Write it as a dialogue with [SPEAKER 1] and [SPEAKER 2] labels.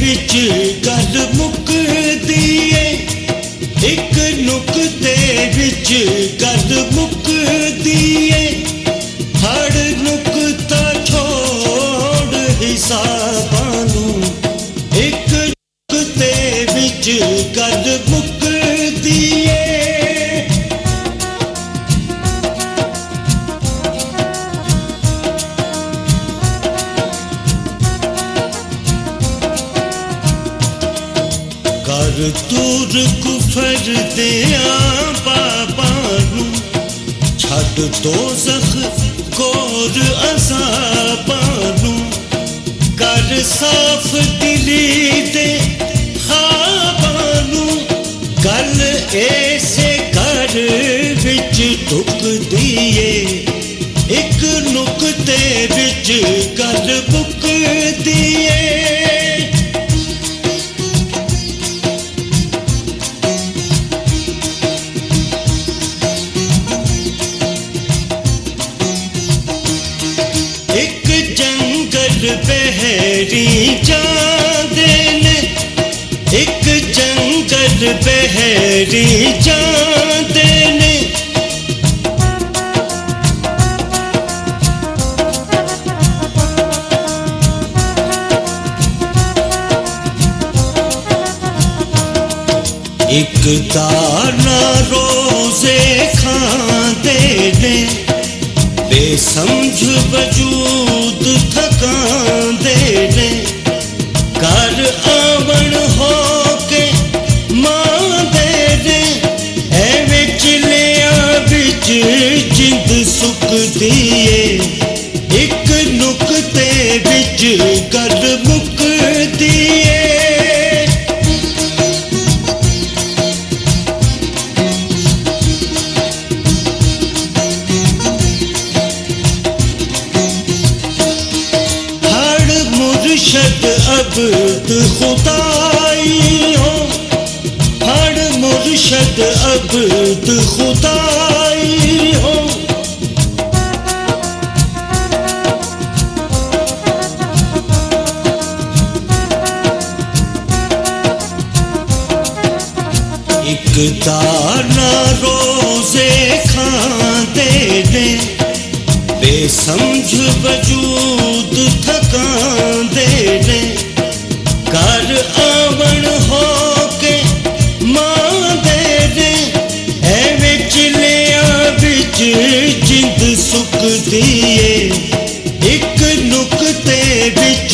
[SPEAKER 1] विच गल मुकदी है, एक नुकते विच गल मुकदी है। हर नुकता छोड़ हिसाबां नूं, एक नुकते विच गल मुकदी है। कर दूर कुफर दिया बाबा नूं, छड़ दोज़ख कोर अज़ाबां नूं। कर साफ दिली दे ख्वाबां नूं, गल ऐसे घर विच टुकदी है, एक नुकते विच गल मुकदी है। बहरी जांदे ने, एक जंगल बहरी जांदे ने। एक दाना रोजे खांदे ने, बेसमझ वजूद थकांदे ने। घर आवण हो के मांदे ने, एवें चिलिया बिच जिंद सुकदी है, एक नुकते बिच गल मुकदी है। मुर्शद अब्द खुदाई हो, हर मुर्शद अब्द खुदाई हो। एक दाना रोजे खांदे ने, बेसमझ वजूद थकांदे ने। घर आवण हो के मांदे ने, एवें चिलिया बिच जिंद सुकदी है, एक नुकते बिच